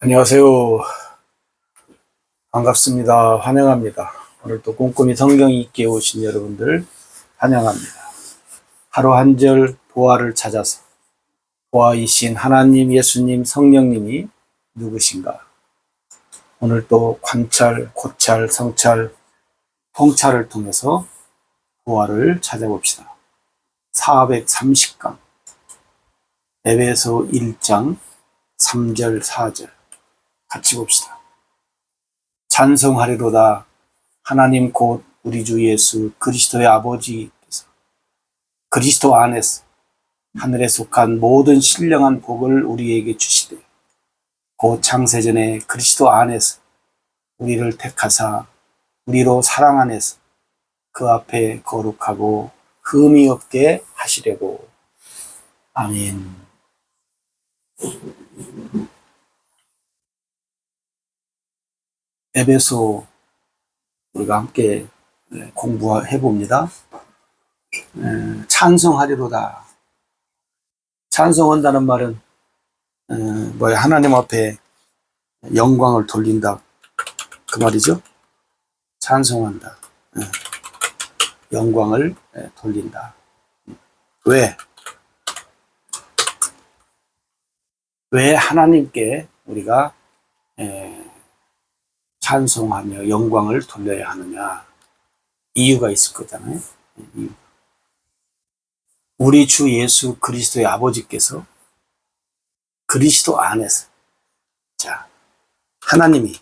안녕하세요. 반갑습니다. 환영합니다. 오늘 또 꼼꼼히 성경 읽기에 오신 여러분들 환영합니다. 하루 한 절 보아를 찾아서 보아이신 하나님, 예수님, 성령님이 누구신가? 오늘 또 관찰, 고찰, 성찰, 통찰을 통해서 보아를 찾아봅시다. 430강 에베소 1장 3절 4절 같이 봅시다. 찬송하리로다. 하나님 곧 우리 주 예수 그리스도의 아버지께서 그리스도 안에서 하늘에 속한 모든 신령한 복을 우리에게 주시되 곧 창세전에 그리스도 안에서 우리를 택하사 우리로 사랑 안에서 그 앞에 거룩하고 흠이 없게 하시려고. 아멘. 에베소 우리가 함께 공부해 봅니다. 찬송하리로다. 찬송한다는 말은 하나님 앞에 영광을 돌린다 그 말이죠. 찬송한다. 영광을 돌린다. 왜 하나님께 우리가 찬송하며 영광을 돌려야 하느냐? 이유가 있을 거잖아요. 우리 주 예수 그리스도의 아버지께서 그리스도 안에서, 자, 하나님이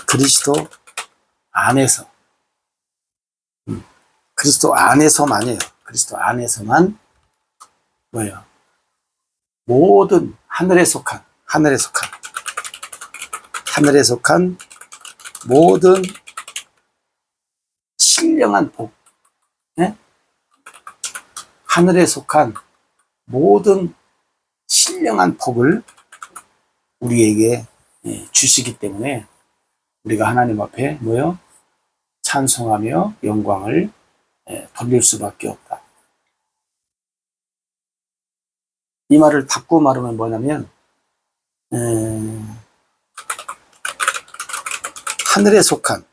그리스도 안에서, 그리스도 안에서만이에요. 그리스도 안에서만 뭐예요? 모든 하늘에 속한 모든 신령한 복, 하늘에 속한 모든 신령한 복을 우리에게 주시기 때문에 우리가 하나님 앞에 뭐요? 찬송하며 영광을 돌릴 수밖에 없다. 이 말을 바꾸어 말하면 뭐냐면 하늘에 속한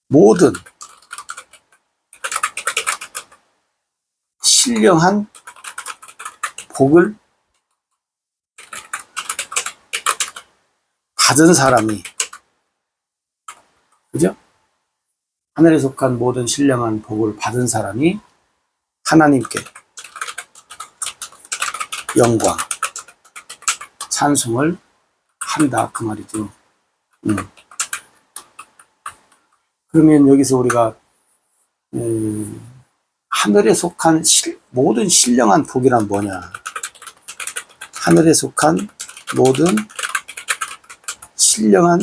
모든 신령한 복을 받은 사람이, 그죠? 하늘에 속한 모든 신령한 복을 받은 사람이 하나님께 영광, 찬송을 한다 그 말이죠. 그러면 여기서 우리가 하늘에 속한 모든 신령한 복이란 뭐냐? 하늘에 속한 모든 신령한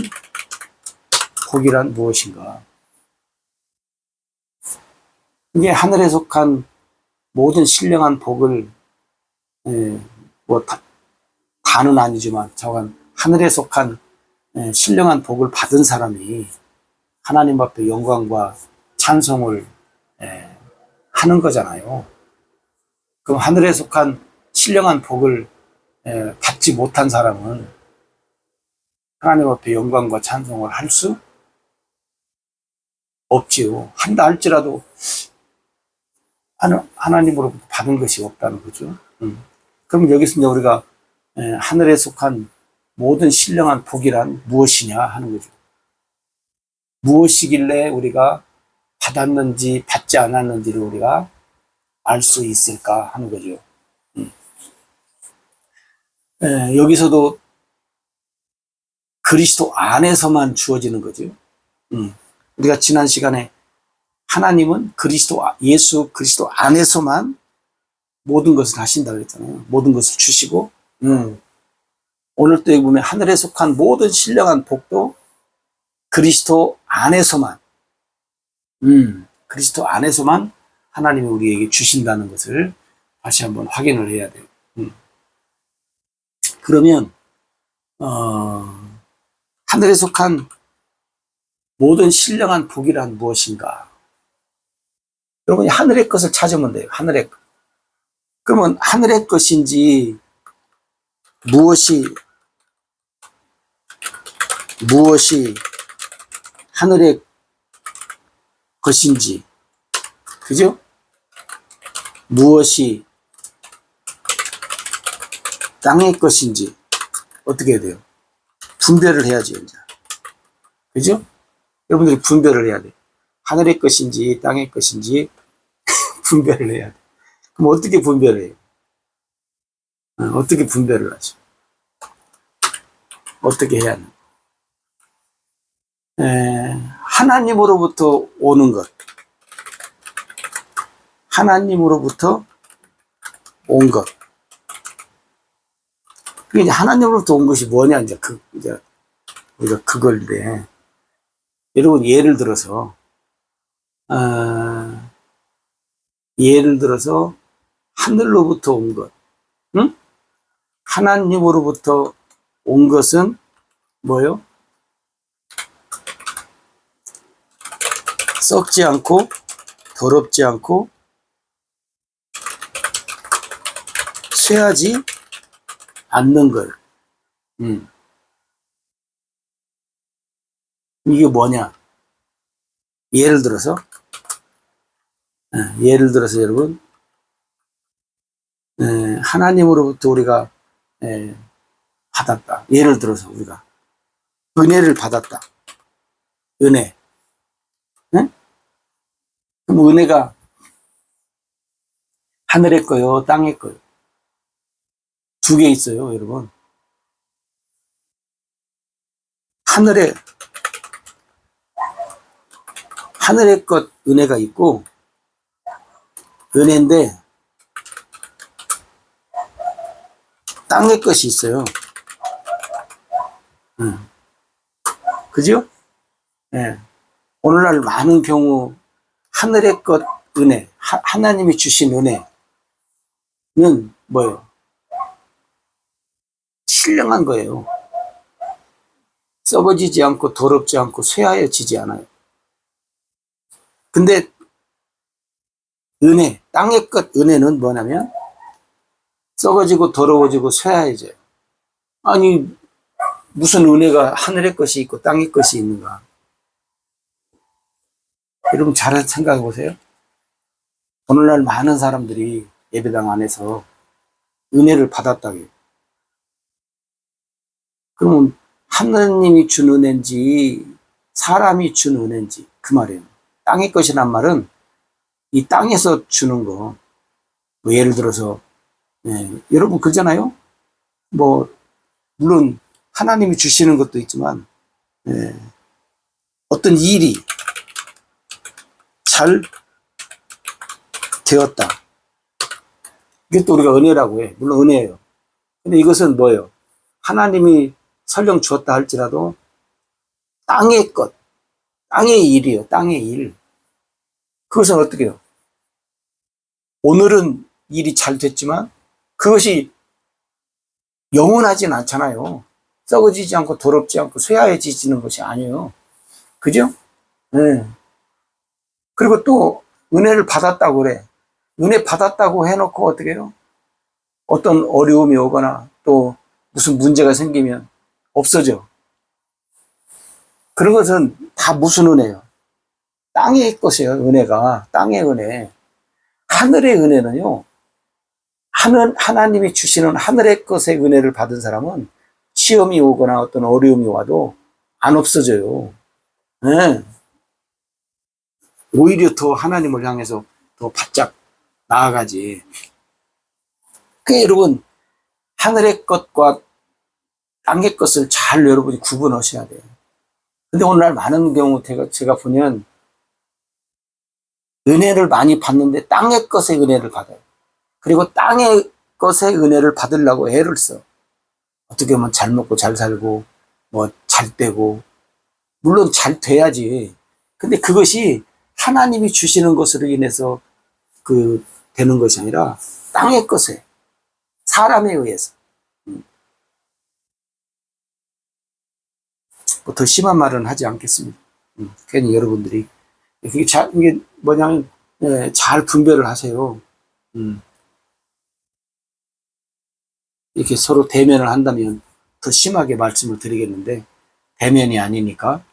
복이란 무엇인가? 이게 하늘에 속한 모든 신령한 복을 다는 아니지만 저건 하늘에 속한 신령한 복을 받은 사람이 하나님 앞에 영광과 찬송을 하는 거잖아요. 그럼 하늘에 속한 신령한 복을 받지 못한 사람은 하나님 앞에 영광과 찬송을 할 수 없지요. 한다 할지라도 하나님으로부터 받은 것이 없다는 거죠. 그럼 여기서 이제 우리가 하늘에 속한 모든 신령한 복이란 무엇이냐 하는 거죠. 무엇이길래 우리가 받았는지 받지 않았는지를 우리가 알 수 있을까 하는 거죠. 여기서도 그리스도 안에서만 주어지는 거죠. 우리가 지난 시간에 하나님은 예수 그리스도 안에서만 모든 것을 하신다 그랬잖아요. 모든 것을 주시고, 오늘 또 여기 보면 하늘에 속한 모든 신령한 복도 그리스도 안에서만 하나님이 우리에게 주신다는 것을 다시 한번 확인을 해야 돼요. 그러면 하늘에 속한 모든 신령한 복이란 무엇인가? 여러분이 하늘의 것을 찾으면 돼요. 하늘의 것. 그러면 하늘의 것인지 무엇이 하늘의 것인지, 그죠? 무엇이 땅의 것인지 어떻게 해야 돼요? 분별을 해야지, 이제. 그죠? 여러분들이 분별을 해야 돼. 하늘의 것인지 땅의 것인지 분별을 해야 돼. 그럼 어떻게 분별을 해요? 어떻게 분별을 하죠? 어떻게 해야 하나? 하나님으로부터 오는 것. 하나님으로부터 온 것. 이제 하나님으로부터 온 것이 뭐냐, 이제 우리가 그걸인데. 여러분, 예를 들어서 하늘로부터 온 것. 응? 하나님으로부터 온 것은 뭐요? 썩지 않고 더럽지 않고 쇠하지 않는 걸. 이게 뭐냐? 예를 들어서 여러분, 하나님으로부터 우리가 받았다. 예를 들어서 우리가 은혜를 받았다. 은혜. 네? 그럼 은혜가 하늘의 거요, 땅의 거요. 두 개 있어요, 여러분. 하늘의 것 은혜가 있고, 은혜인데 땅의 것이 있어요. 그죠? 네. 오늘날 많은 경우 하늘의 것 은혜, 하나님이 주신 은혜는 뭐예요? 신령한 거예요. 썩어지지 않고 더럽지 않고 쇠하여지지 않아요. 근데 은혜, 땅의 것 은혜는 뭐냐면 썩어지고 더러워지고 쇠하여져요. 아니, 무슨 은혜가 하늘의 것이 있고 땅의 것이 있는가? 여러분 잘 생각해 보세요. 오늘날 많은 사람들이 예배당 안에서 은혜를 받았다고 해요. 그러면 하나님이 준 은혜인지 사람이 준 은혜인지 그 말이에요. 땅의 것이란 말은 이 땅에서 주는 거. 뭐 예를 들어서 여러분 그러잖아요. 뭐 물론 하나님이 주시는 것도 있지만 어떤 일이 잘 되었다. 이게 또 우리가 은혜라고 해. 물론 은혜예요. 근데 이것은 뭐예요? 하나님이 설령 주었다 할지라도 땅의 것, 땅의 일이에요. 땅의 일. 그것은 어떻게 해요? 오늘은 일이 잘 됐지만 그것이 영원하진 않잖아요. 썩어지지 않고 더럽지 않고 쇠하여지는 것이 아니에요. 그죠? 네. 그리고 또 은혜를 받았다고 그래. 은혜 받았다고 해놓고 어떻게 해요? 어떤 어려움이 오거나 또 무슨 문제가 생기면 없어져. 그런 것은 다 무슨 은혜예요? 땅의 것이에요. 은혜가. 땅의 은혜. 하늘의 은혜는요. 하나님이 주시는 하늘의 것의 은혜를 받은 사람은 시험이 오거나 어떤 어려움이 와도 안 없어져요. 네. 오히려 더 하나님을 향해서 더 바짝 나아가지. 그러니까 여러분, 하늘의 것과 땅의 것을 잘 여러분이 구분하셔야 돼요. 근데 오늘날 많은 경우 제가 보면 은혜를 많이 받는데 땅의 것의 은혜를 받아요. 그리고 땅의 것의 은혜를 받으려고 애를 써. 어떻게 보면 잘 먹고 잘 살고 뭐 잘 되고 물론 잘 돼야지. 근데 그것이 하나님이 주시는 것으로 인해서 되는 것이 아니라 땅의 것에 사람에 의해서. 뭐 더 심한 말은 하지 않겠습니다. 괜히 여러분들이 이게 뭐냐면 잘 분별을 하세요. 이렇게 서로 대면을 한다면 더 심하게 말씀을 드리겠는데, 대면이 아니니까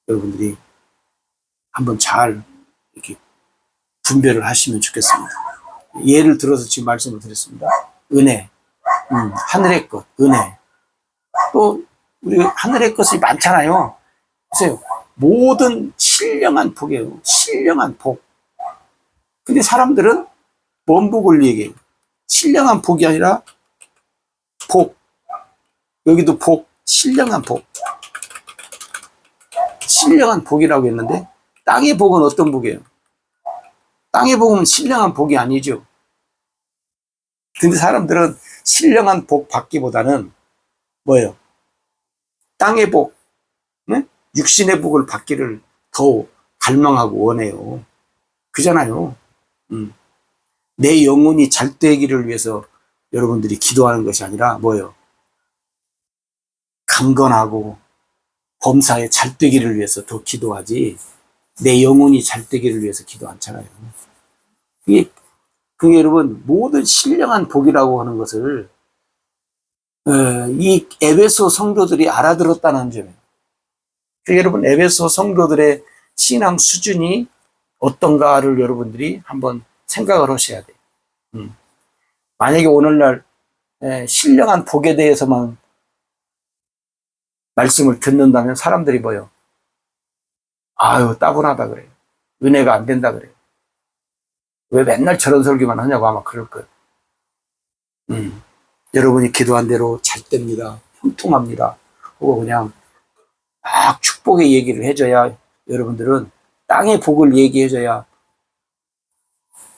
여러분들이 한번 잘 이렇게 분별을 하시면 좋겠습니다. 예를 들어서 지금 말씀을 드렸습니다. 은혜, 하늘의 것, 은혜. 또 우리 하늘의 것이 많잖아요. 보세요. 모든 신령한 복이에요. 신령한 복. 근데 사람들은 뭔 복을 얘기해요? 신령한 복이 아니라 복. 여기도 복, 신령한 복. 신령한 복이라고 했는데 땅의 복은 어떤 복이에요? 땅의 복은 신령한 복이 아니죠. 근데 사람들은 신령한 복 받기보다는 뭐예요? 땅의 복, 네? 육신의 복을 받기를 더 갈망하고 원해요. 그잖아요. 내 영혼이 잘 되기를 위해서 여러분들이 기도하는 것이 아니라 뭐예요? 강건하고 범사에 잘 되기를 위해서 더 기도하지, 내 영혼이 잘 되기를 위해서 기도 않잖아요. 그게 여러분, 모든 신령한 복이라고 하는 것을 이 에베소 성도들이 알아들었다는 점이에요. 그러니까 여러분, 에베소 성도들의 신앙 수준이 어떤가를 여러분들이 한번 생각을 하셔야 돼요. 만약에 오늘날 신령한 복에 대해서만 말씀을 듣는다면 사람들이 뭐요? 아유, 따분하다 그래요. 은혜가 안 된다 그래요. 왜 맨날 저런 설교만 하냐고 아마 그럴 거예요. 여러분이 기도한 대로 잘 됩니다. 형통합니다. 하고 그냥 막 축복의 얘기를 해줘야, 여러분들은 땅의 복을 얘기해줘야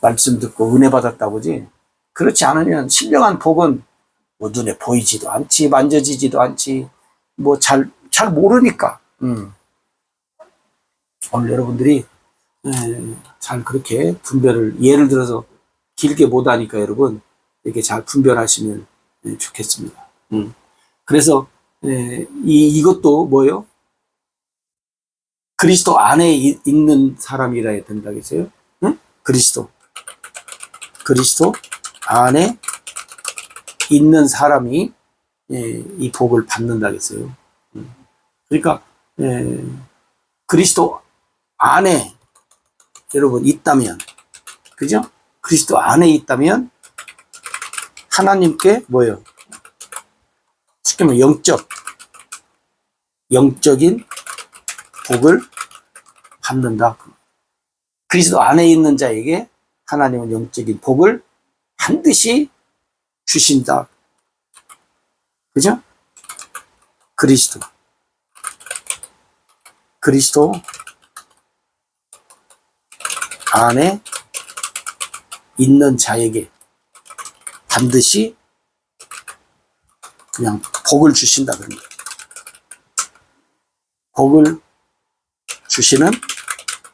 말씀 듣고 은혜 받았다고지. 그렇지 않으면 신령한 복은 뭐 눈에 보이지도 않지, 만져지지도 않지, 뭐 잘 모르니까. 오늘 여러분들이 잘 그렇게 분별을, 예를 들어서 길게 못하니까 여러분 이렇게 잘 분별하시면 좋겠습니다. 그래서 이것도 뭐예요? 그리스도 안에 있는 사람이라 해야 된다겠어요? 그리스도 안에 있는 사람이 이 복을 받는다겠어요. 그러니까 그리스도 안에 여러분 있다면, 그죠? 그리스도 안에 있다면 하나님께 뭐예요? 쉽게 말하면 영적인 복을 받는다. 그리스도 안에 있는 자에게 하나님은 영적인 복을 반드시 주신다. 그죠? 그리스도 안에 있는 자에게 반드시 그냥 복을 주신다 그런 거예요. 복을 주시는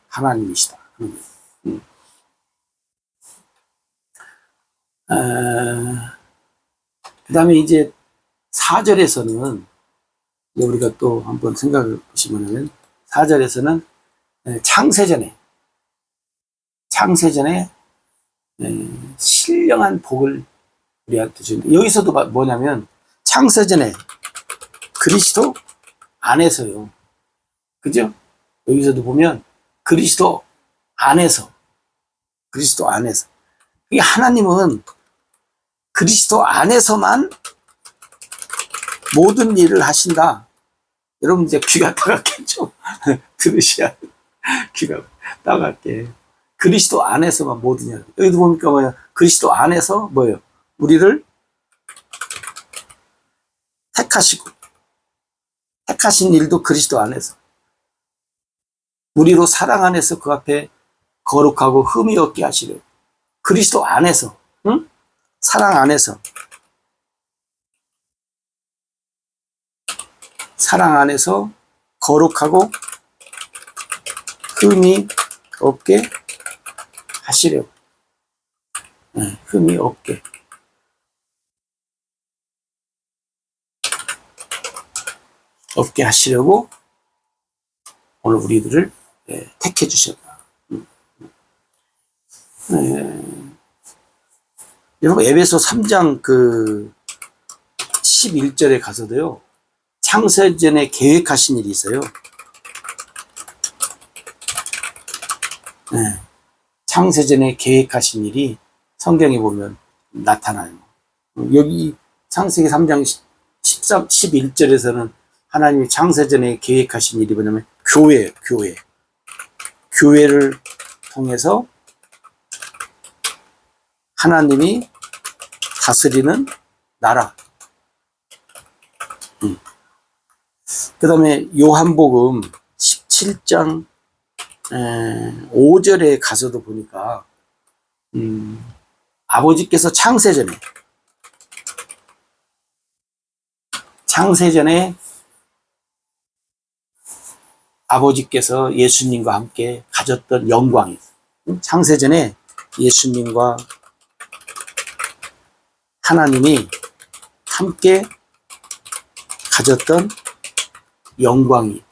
하나님이시다. 그 다음에 이제 4절에서는 우리가 또 한번 생각해 보시면 4절에서는 창세전에 신령한 복을 우리한테 주는, 여기서도 뭐냐면 창세전에 그리스도 안에서요. 그죠? 여기서도 보면 그리스도 안에서. 이게 하나님은 그리스도 안에서만 모든 일을 하신다. 여러분 이제 귀가 따갑겠죠? 들으셔야 귀가 따갑게. 그리스도 안에서만 모든 일. 여기도 보니까 뭐야? 그리스도 안에서 뭐예요? 우리를 택하신 일도 그리스도 안에서. 우리로 사랑 안에서 그 앞에 거룩하고 흠이 없게 하시려. 그리스도 안에서, 응? 사랑 안에서 거룩하고 흠이 없게 하시려고. 흠이 없게 하시려고 오늘 우리들을 택해 주셨다. 여러분, 에베소 3장 11절에 가서도요, 창세전에 계획하신 일이 있어요. 네. 창세전에 계획하신 일이 성경에 보면 나타나요. 여기 창세기 3장 11절에서는 하나님이 창세전에 계획하신 일이 뭐냐면 교회를 통해서 하나님이 다스리는 나라. 그 다음에 요한복음 17장 5절에 가서도 보니까 아버지께서 창세전에 아버지께서 예수님과 함께 가졌던 영광이, 창세전에 예수님과 하나님이 함께 가졌던 영광이,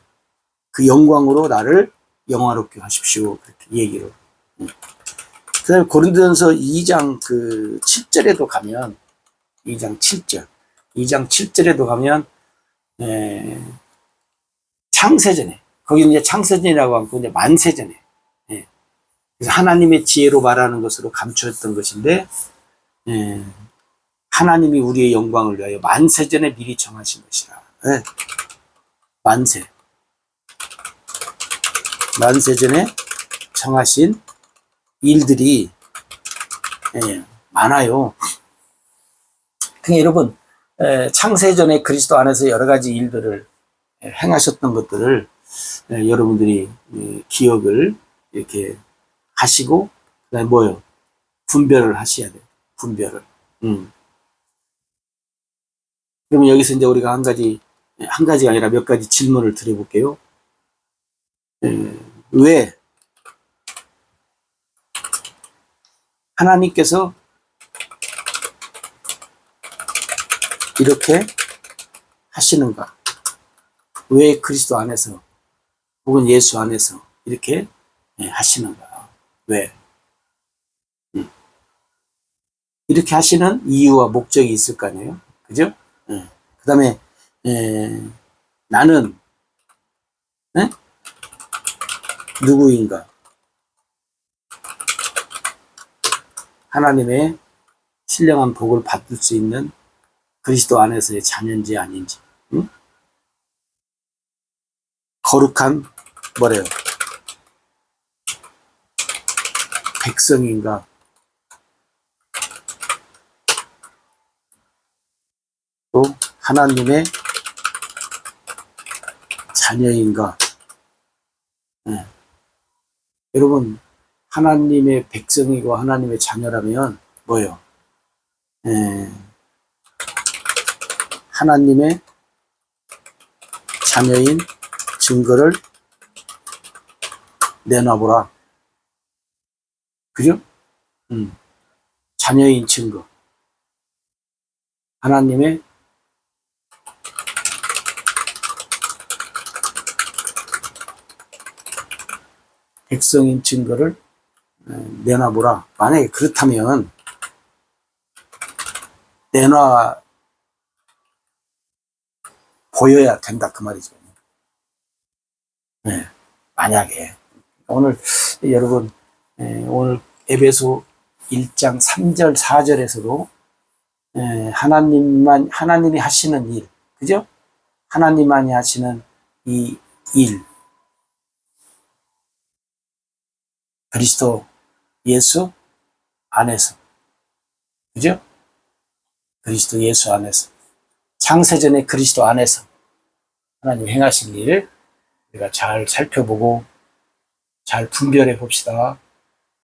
그 영광으로 나를 영화롭게 하십시오. 그렇게 얘기를. 그 다음에 고린도전서 2장 7절에도 가면, 2장 7절에도 가면, 창세전에, 거기는 이제 창세전이라고 하고, 이제 만세전에, 그래서 하나님의 지혜로 말하는 것으로 감추었던 것인데, 하나님이 우리의 영광을 위하여 만세전에 미리 정하신 것이라. 만세전에 정하신 일들이 많아요. 그러니까 여러분, 창세전에 그리스도 안에서 여러 가지 일들을 행하셨던 것들을 여러분들이 기억을 이렇게 하시고, 그다음에 뭐요? 분별을 하셔야 돼요. 분별을. 그러면 여기서 이제 우리가 한 가지가 아니라 몇 가지 질문을 드려볼게요. 왜 하나님께서 이렇게 하시는가? 왜 그리스도 안에서 혹은 예수 안에서 이렇게 하시는가? 왜? 이렇게 하시는 이유와 목적이 있을 거 아니에요? 그죠? 그 다음에 나는 누구인가? 하나님의 신령한 복을 받을 수 있는 그리스도 안에서의 자녀인지 아닌지, 거룩한 뭐래요? 백성인가? 또 하나님의 자녀인가? 여러분, 하나님의 백성이고 하나님의 자녀라면 뭐예요? 하나님의 자녀인 증거를 내놔보라. 그죠? 자녀인 증거. 하나님의 백성인 증거를 내놔보라. 만약에 그렇다면 내놔 보여야 된다 그 말이죠. 만약에 오늘 여러분 오늘 에베소 1장 3절 4절에서도 하나님이 하시는 일, 그죠? 하나님만이 하시는 이 일, 그리스도 예수 안에서, 그죠? 그리스도 예수 안에서, 창세전에 그리스도 안에서 하나님 행하신 일을 우리가 잘 살펴보고 잘 분별해 봅시다.